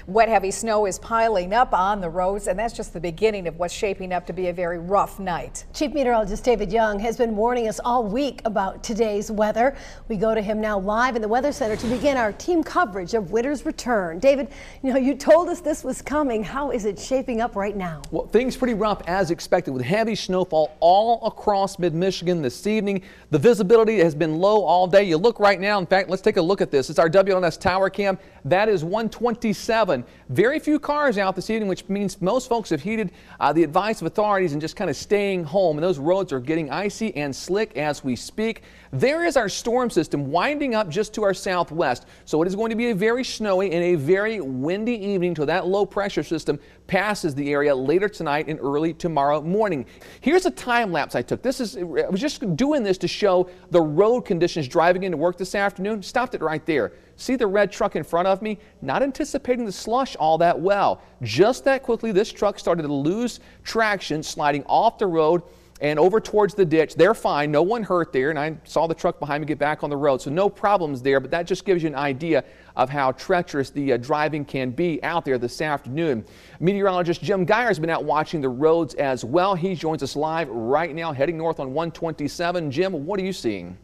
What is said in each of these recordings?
Wet, heavy snow is piling up on the roads, and that's just the beginning of what's shaping up to be a very rough night. Chief Meteorologist David Young has been warning us all week about today's weather. We go to him now live in the Weather Center to begin our team coverage of winter's return. David, you told us this was coming. How is it shaping up right now? Well, things pretty rough as expected with heavy snowfall all across mid-Michigan this evening. The visibility has been low all day. You look right now. In fact, let's take a look at this. It's our WNS tower cam. That is 127. Very few cars out this evening, which means most folks have heeded the advice of authorities and just kind of staying home. And those roads are getting icy and slick as we speak. There is our storm system winding up just to our southwest. So it is going to be a very snowy and a very windy evening until that low pressure system passes the area later tonight and early tomorrow morning. Here's a time lapse I took. I was just doing this to show the road conditions driving into work this afternoon. Stopped it right there. See the red truck in front of me? Not anticipating the slush all that well. Just that quickly, this truck started to lose traction, sliding off the road and over towards the ditch. They're fine. No one hurt there. And I saw the truck behind me get back on the road. So no problems there. But that just gives you an idea of how treacherous the driving can be out there this afternoon. Meteorologist Jim Geyer has been out watching the roads as well. He joins us live right now, heading north on 127. Jim, what are you seeing?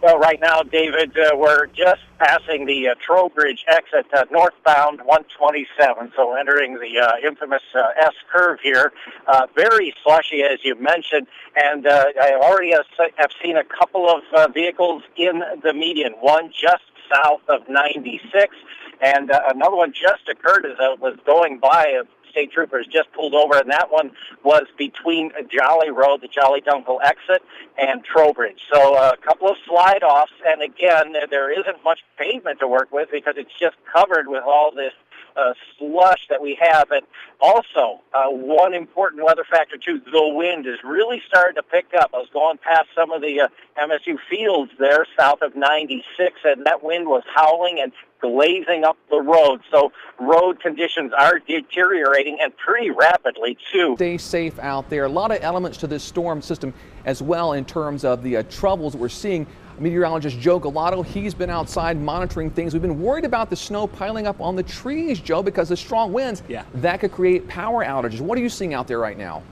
Well, right now, David, we're just passing the Trowbridge exit northbound 127, so entering the infamous S-curve here. Very slushy, as you mentioned, and I already have seen a couple of vehicles in the median, one just south of 96, and another one just occurred as I was going by. State troopers just pulled over, and that one was between Jolly Road, the Jolly Dunkel exit, and Trowbridge. So a couple of slide-offs, and again, there isn't much pavement to work with because it's just covered with all this slush that we have. And also, one important weather factor, too, the wind is really starting to pick up. I was going past some of the MSU fields there south of 96, and that wind was howling and glazing up the road. So road conditions are deteriorating, and pretty rapidly, too. Stay safe out there. A lot of elements to this storm system as well in terms of the troubles we're seeing. Meteorologist Joe Galato, he's been outside monitoring things. We've been worried about the snow piling up on the trees, Joe, because of strong winds. Yeah. That could create power outages. What are you seeing out there right now?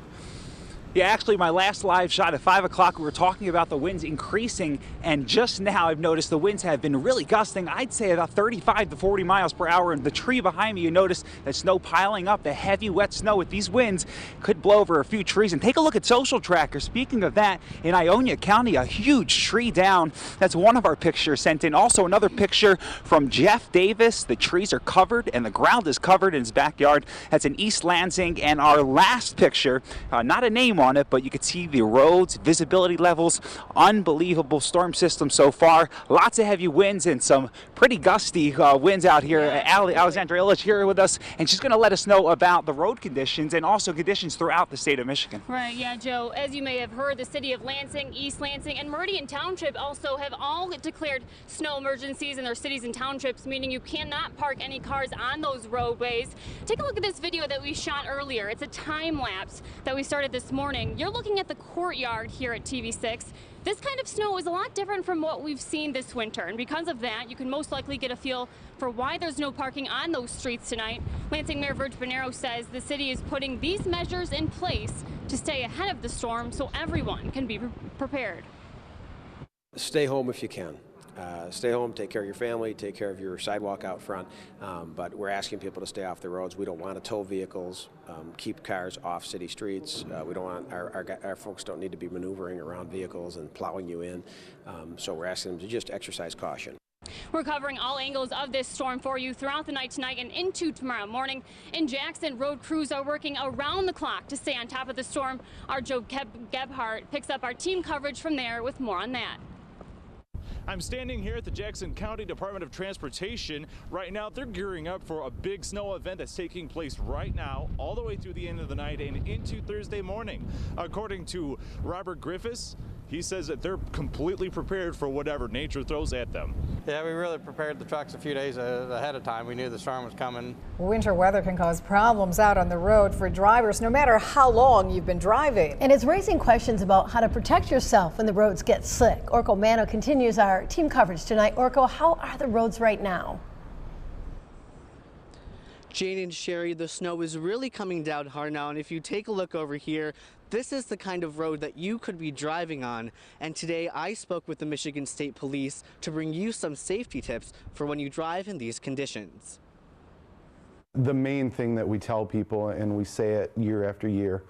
Yeah, actually, my last live shot at 5 o'clock, we were talking about the winds increasing, and just now I've noticed the winds have been really gusting. I'd say about 35 to 40 miles per hour. And the tree behind me, you notice that snow piling up, the heavy, wet snow with these winds could blow over a few trees. And take a look at Social Tracker. Speaking of that, in Ionia County, a huge tree down. That's one of our pictures sent in. Also, another picture from Jeff Davis. The trees are covered, and the ground is covered in his backyard. That's in East Lansing. And our last picture, not a name on it, but you can see the roads, visibility levels, unbelievable storm system so far. Lots of heavy winds and some pretty gusty winds out here. Alexandra Illich here with us, and she's going to let us know about the road conditions and also conditions throughout the state of Michigan. Right, yeah, Joe. As you may have heard, the city of Lansing, East Lansing, and Meridian Township also have all declared snow emergencies in their cities and townships, meaning you cannot park any cars on those roadways. Take a look at this video that we shot earlier. It's a time lapse that we started this morning. You're looking at the courtyard here at TV6. This kind of snow is a lot different from what we've seen this winter, and because of that, you can most likely get a feel for why there's no parking on those streets tonight. Lansing Mayor Virg Bonero says the city is putting these measures in place to stay ahead of the storm so everyone can be prepared. Stay home if you can. Stay home, take care of your family, take care of your sidewalk out front, but we're asking people to stay off the roads. We don't want to tow vehicles, keep cars off city streets. We don't want, our folks don't need to be maneuvering around vehicles and plowing you in, so we're asking them to just exercise caution. We're covering all angles of this storm for you throughout the night tonight and into tomorrow morning. In Jackson, road crews are working around the clock to stay on top of the storm. Our Joe Gebhardt picks up our team coverage from there with more on that. I'm standing here at the Jackson County Department of Transportation. Right now, they're gearing up for a big snow event that's taking place right now, all the way through the end of the night and into Thursday morning. According to Robert Griffiths, he says that they're completely prepared for whatever nature throws at them. Yeah, we really prepared the trucks a few days ahead of time. We knew the storm was coming. Winter weather can cause problems out on the road for drivers, no matter how long you've been driving. And it's raising questions about how to protect yourself when the roads get slick. Orko Mano continues our team coverage tonight. Orko, how are the roads right now? Jane and Sherry, the snow is really coming down hard now, and if you take a look over here, this is the kind of road that you could be driving on. And today I spoke with the Michigan State Police to bring you some safety tips for when you drive in these conditions. The main thing that we tell people, and we say it year after year,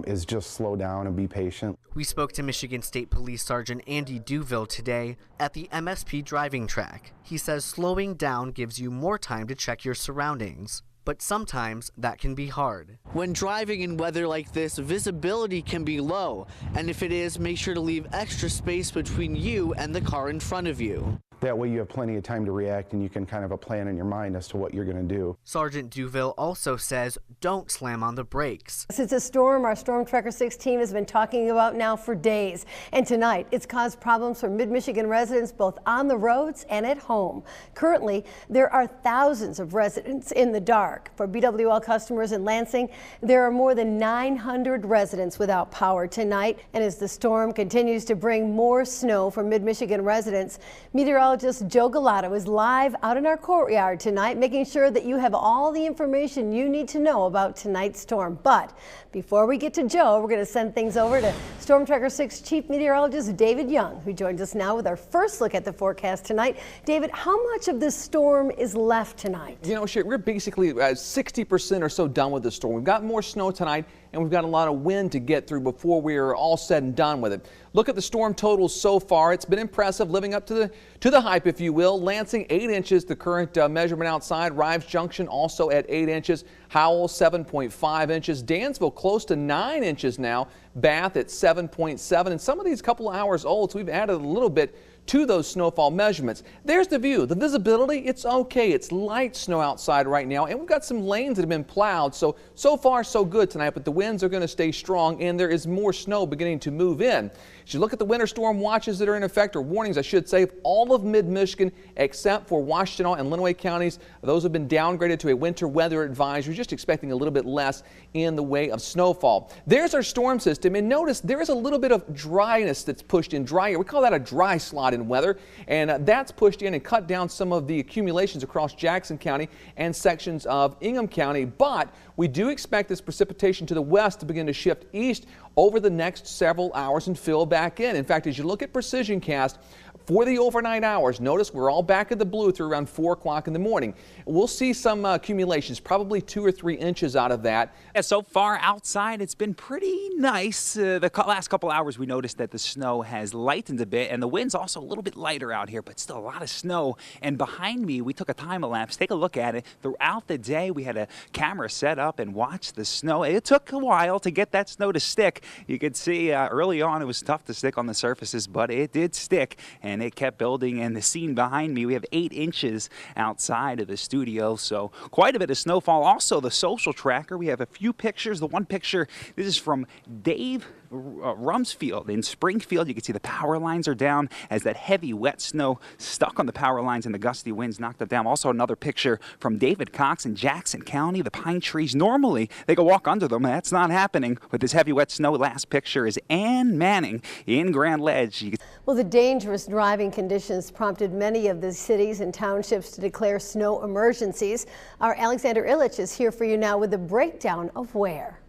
is just slow down and be patient. We spoke to Michigan State Police Sergeant Andy Duville today at the MSP driving track. He says slowing down gives you more time to check your surroundings, but sometimes that can be hard. When driving in weather like this, visibility can be low, and if it is, make sure to leave extra space between you and the car in front of you. That way you have plenty of time to react and you can kind of have a plan in your mind as to what you're going to do. Sergeant Duville also says don't slam on the brakes. Since a storm our Storm Tracker 6 team has been talking about now for days. And tonight it's caused problems for Mid-Michigan residents both on the roads and at home. Currently, there are thousands of residents in the dark. For BWL customers in Lansing, there are more than 900 residents without power tonight. And as the storm continues to bring more snow for Mid-Michigan residents, meteorologist Joe Galato is live out in our courtyard tonight, making sure that you have all the information you need to know about tonight's storm. But before we get to Joe, we're going to send things over to Storm Tracker 6 Chief Meteorologist David Young, who joins us now with our first look at the forecast tonight. David, how much of this storm is left tonight? You know, Sherry, we're basically 60% or so done with the storm. We've got more snow tonight, and we've got a lot of wind to get through before we're all said and done with it. Look at the storm totals so far. It's been impressive, living up to the hype, if you will. Lansing, 8 inches, the current measurement outside. Rives Junction also at 8 inches. Howell, 7.5 inches. Dansville, close to 9 inches now. Bath at 7.7. And some of these couple of hours old, so we've added a little bit to those snowfall measurements. There's the view. The visibility, it's okay. It's light snow outside right now, and we've got some lanes that have been plowed, so far so good tonight, but the winds are going to stay strong, and there is more snow beginning to move in. As you look at the winter storm watches that are in effect, or warnings, I should say, all of mid-Michigan except for Washtenaw and Lenawee counties, those have been downgraded to a winter weather advisory, just expecting a little bit less in the way of snowfall. There's our storm system, and notice there is a little bit of dryness that's pushed in, dry air. We call that a dry slot in weather, and that's pushed in and cut down some of the accumulations across Jackson County and sections of Ingham County, but we do expect this precipitation to the west to begin to shift east over the next several hours and fill back in. In fact, as you look at Precision Cast for the overnight hours, notice we're all back in the blue through around 4 o'clock in the morning. We'll see some accumulations, probably 2 or 3 inches out of that. Yeah, so far outside, it's been pretty nice. The last couple hours, we noticed that the snow has lightened a bit, and the wind's also a little bit lighter out here, but still a lot of snow. And behind me, we took a time-lapse. Take a look at it. Throughout the day, we had a camera set up and watched the snow. It took a while to get that snow to stick. You could see early on it was tough to stick on the surfaces, but it did stick, and it kept building. And the scene behind me, we have 8 inches outside of the studio, so quite a bit of snowfall. Also, the social tracker, we have a few pictures. The one picture, this is from Dave Rumsfield in Springfield. You can see the power lines are down as that heavy wet snow stuck on the power lines and the gusty winds knocked it down. Also another picture from David Cox in Jackson County. The pine trees, normally they could walk under them. That's not happening with this heavy wet snow. Last picture is Ann Manning in Grand Ledge. Well, the dangerous driving conditions prompted many of the cities and townships to declare snow emergencies. Our Alexander Illich is here for you now with a breakdown of where.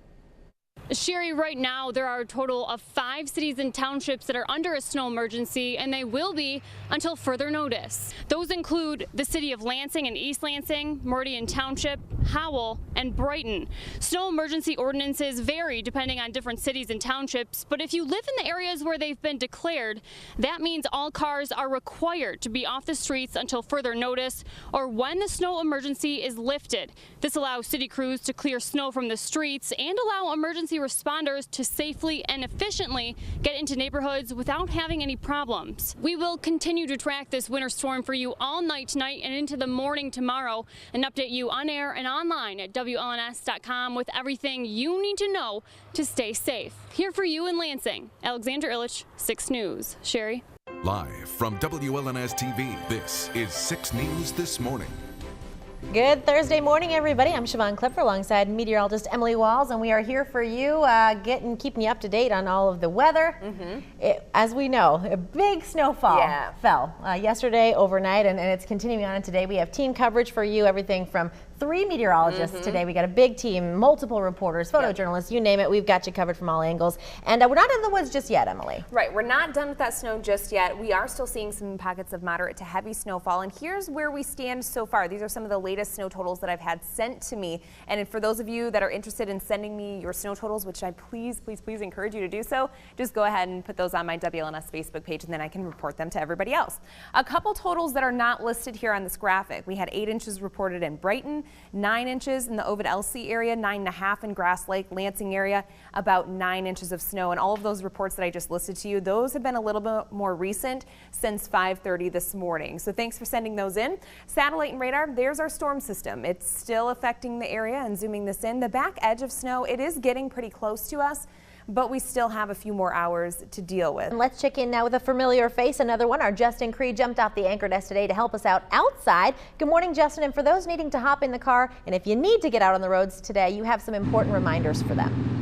Sherry, right now there are a total of 5 cities and townships that are under a snow emergency, and they will be until further notice. Those include the city of Lansing and East Lansing, Meridian Township, Howell, and Brighton. Snow emergency ordinances vary depending on different cities and townships, but if you live in the areas where they've been declared, that means all cars are required to be off the streets until further notice or when the snow emergency is lifted. This allows city crews to clear snow from the streets and allow emergency responders to safely and efficiently get into neighborhoods without having any problems. We will continue to track this winter storm for you all night tonight and into the morning tomorrow and update you on air and online at WLNS.com with everything you need to know to stay safe. Here for you in Lansing, Alexander Illich, 6 News. Sherry. Live from WLNS TV, this is 6 News This Morning. Good Thursday morning, everybody. I'm Siobhan Clipper alongside meteorologist Emily Walls, and we are here for you, keeping you up to date on all of the weather. As we know, a big snowfall fell yesterday overnight, and it's continuing on today. We have team coverage for you, everything from 3 meteorologists today. We got a big team, multiple reporters, photojournalists, you name it. We've got you covered from all angles. And we're not in the woods just yet, Emily. Right, we're not done with that snow just yet. We are still seeing some pockets of moderate to heavy snowfall. And here's where we stand so far. These are some of the latest snow totals that I've had sent to me. And for those of you that are interested in sending me your snow totals, which I please encourage you to do so, just go ahead and put those on my WLNS Facebook page, and then I can report them to everybody else. A couple totals that are not listed here on this graphic. We had 8 inches reported in Brighton, 9 inches in the Ovid-Elsie area, 9.5 in Grass Lake, Lansing area, about 9 inches of snow. And all of those reports that I just listed to you, those have been a little bit more recent since 5:30 this morning. So thanks for sending those in. Satellite and radar, there's our storm system. It's still affecting the area, and zooming this in, the back edge of snow, it is getting pretty close to us, but we still have a few more hours to deal with. And let's check in now with a familiar face, another one. Our Justin Cree jumped off the anchor desk today to help us out outside. Good morning, Justin. And for those needing to hop in the car, and if you need to get out on the roads today, you have some important reminders for them.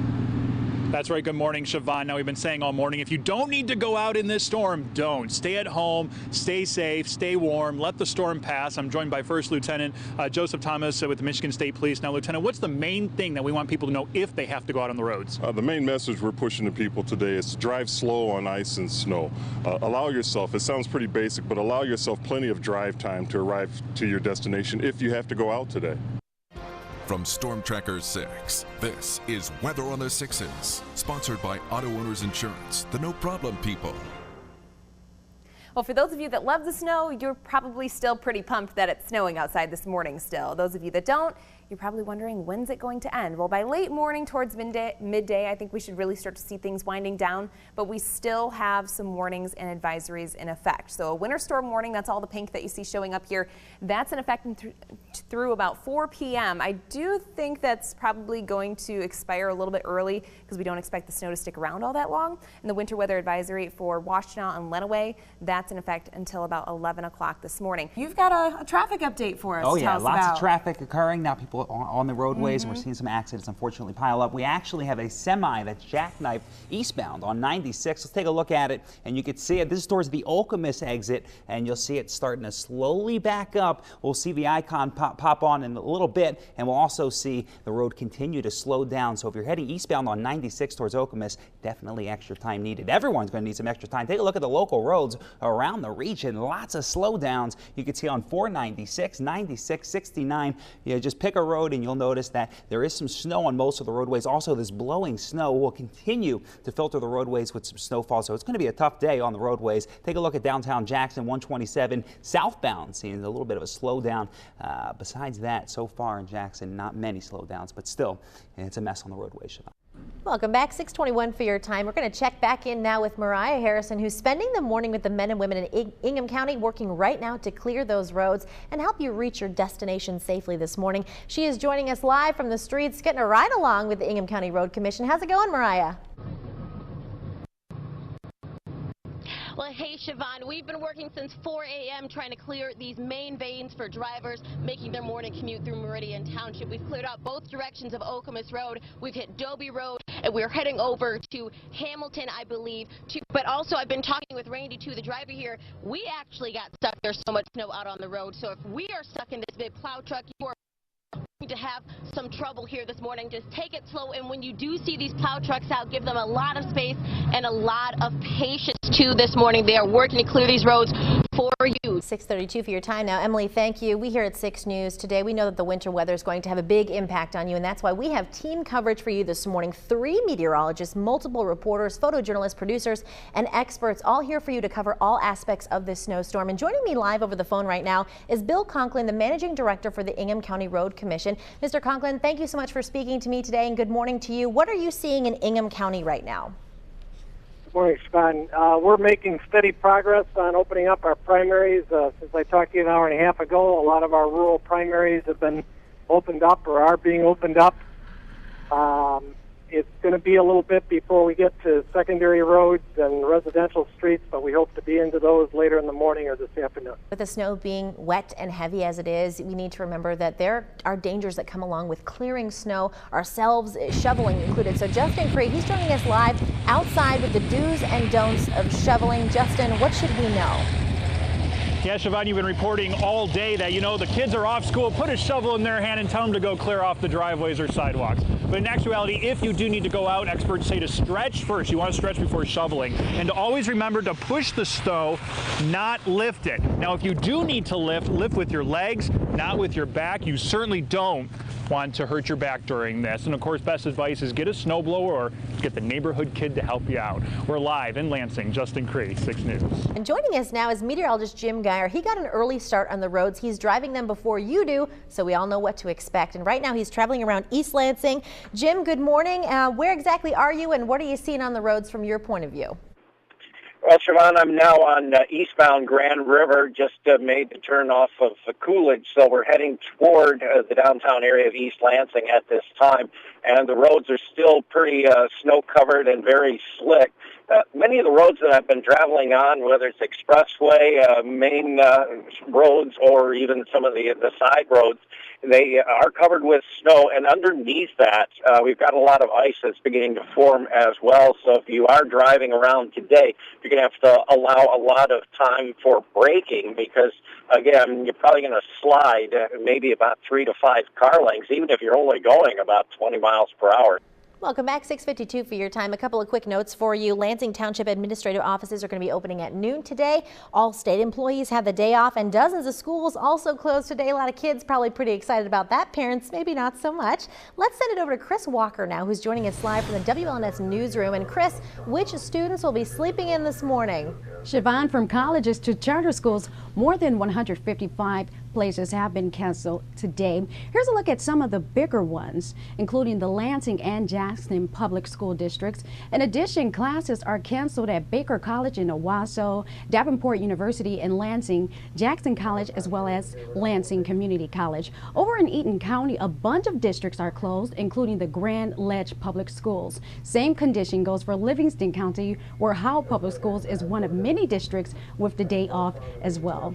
That's right. Good morning, Siobhan. Now, we've been saying all morning, if you don't need to go out in this storm, don't. Stay at home, stay safe, stay warm, let the storm pass. I'm joined by First Lieutenant Joseph Thomas with the Michigan State Police. Now, Lieutenant, what's the main thing that we want people to know if they have to go out on the roads? The main message we're pushing to people today is to drive slow on ice and snow. Allow yourself, it sounds pretty basic, but allow yourself plenty of drive time to arrive to your destination if you have to go out today. From Storm Tracker 6, this is Weather on the Sixes, sponsored by Auto Owners Insurance, the no problem people. Well, for those of you that love the snow, you're probably still pretty pumped that it's snowing outside this morning still. Those of you that don't, you're probably wondering, when's it going to end? Well, by late morning towards midday, I think we should really start to see things winding down, but we still have some warnings and advisories in effect. So a winter storm warning, that's all the pink that you see showing up here, that's in effect through about 4 p.m. I do think that's probably going to expire a little bit early because we don't expect the snow to stick around all that long. And the winter weather advisory for Washtenaw and Lenawee, that's in effect until about 11 o'clock this morning. You've got a traffic update for us. Oh yeah, lots of traffic occurring now. People on the roadways, and we're seeing some accidents unfortunately pile up. We actually have a semi that's jackknifed eastbound on 96. Let's take a look at it, and you can see it. This is towards the Okemos exit, and you'll see it starting to slowly back up. We'll see the icon pop on in a little bit, and we'll also see the road continue to slow down. So if you're heading eastbound on 96 towards Okemos, definitely extra time needed. Everyone's going to need some extra time. Take a look at the local roads around the region. Lots of slowdowns. You can see on 496, 96, 69. You just pick a road and you'll notice that there is some snow on most of the roadways. Also, this blowing snow will continue to filter the roadways with some snowfall, so it's going to be a tough day on the roadways. Take a look at downtown Jackson, 127 southbound, seeing a little bit of a slowdown. Besides that, so far in Jackson, not many slowdowns, but still, it's a mess on the roadways. Welcome back, 621 for your time. We're going to check back in now with Mariah Harrison, who's spending the morning with the men and women in Ingham County, working right now to clear those roads and help you reach your destination safely this morning. She is joining us live from the streets, getting a ride along with the Ingham County Road Commission. How's it going, Mariah? Well, hey, Siobhan, we've been working since 4 a.m. trying to clear these main veins for drivers making their morning commute through Meridian Township. We've cleared out both directions of Okemos Road. We've hit Dobie Road, and we're heading over to Hamilton, I believe. But also, I've been talking with Randy, too, the driver here. We actually got stuck. There's so much snow out on the road. So if we are stuck in this big plow truck, you are to have some trouble here this morning. Just take it slow, and when you do see these plow trucks out, give them a lot of space and a lot of patience too this morning. They are working to clear these roads for you. 6:32 for your time now. Emily, thank you. We here at 6 News today, we know that the winter weather is going to have a big impact on you, and that's why we have team coverage for you this morning. 3 meteorologists, multiple reporters, photojournalists, producers, and experts all here for you to cover all aspects of this snowstorm. And joining me live over the phone right now is Bill Conklin, the Managing Director for the Ingham County Road Commission. Mr. Conklin, thank you so much for speaking to me today, and good morning to you. What are you seeing in Ingham County right now? Good morning, Siobhan. We're making steady progress on opening up our primaries. Since I talked to you an hour and a half ago, a lot of our rural primaries have been opened up or are being opened up. It's going to be a little bit before we get to secondary roads and residential streets, but we hope to be into those later in the morning or this afternoon. With the snow being wet and heavy as it is, we need to remember that there are dangers that come along with clearing snow, ourselves shoveling included. So Justin Cree, he's joining us live outside with the do's and don'ts of shoveling. Justin, what should we know? Yeah, Siobhan, you've been reporting all day that, the kids are off school, put a shovel in their hand and tell them to go clear off the driveways or sidewalks. But in actuality, if you do need to go out, experts say to stretch first. You want to stretch before shoveling. And to always remember to push the snow, not lift it. Now, if you do need to lift with your legs, not with your back. You certainly don't want to hurt your back during this. And of course, best advice is get a snowblower or get the neighborhood kid to help you out. We're live in Lansing. Justin Cree, 6 News. And joining us now is meteorologist Jim Geyer. He got an early start on the roads. He's driving them before you do, so we all know what to expect. And right now he's traveling around East Lansing. Jim, good morning. Where exactly are you and what are you seeing on the roads from your point of view? Well, Siobhan, I'm now on eastbound Grand River, just made the turn off of Coolidge, so we're heading toward the downtown area of East Lansing at this time, and the roads are still pretty snow-covered and very slick. Many of the roads that I've been traveling on, whether it's expressway, main roads, or even some of the side roads, they are covered with snow, and underneath that, we've got a lot of ice that's beginning to form as well. So if you are driving around today, you're going to have to allow a lot of time for braking because, again, you're probably going to slide maybe about 3 to 5 car lengths, even if you're only going about 20 miles per hour. Welcome back, 6:52 for your time. A couple of quick notes for you. Lansing Township administrative offices are going to be opening at noon today. All state employees have the day off and dozens of schools also closed today. A lot of kids probably pretty excited about that. Parents maybe not so much. Let's send it over to Chris Walker now, who's joining us live from the WLNS newsroom. And Chris, which students will be sleeping in this morning? Siobhan, from colleges to charter schools, more than 155 places have been canceled today. Here's a look at some of the bigger ones, including the Lansing and Jackson public school districts. In addition, classes are canceled at Baker College in Owasso, Davenport University in Lansing, Jackson College, as well as Lansing Community College. Over in Eaton County, a bunch of districts are closed, including the Grand Ledge Public Schools. Same condition goes for Livingston County, where Howell Public Schools is one of many districts with the day off as well.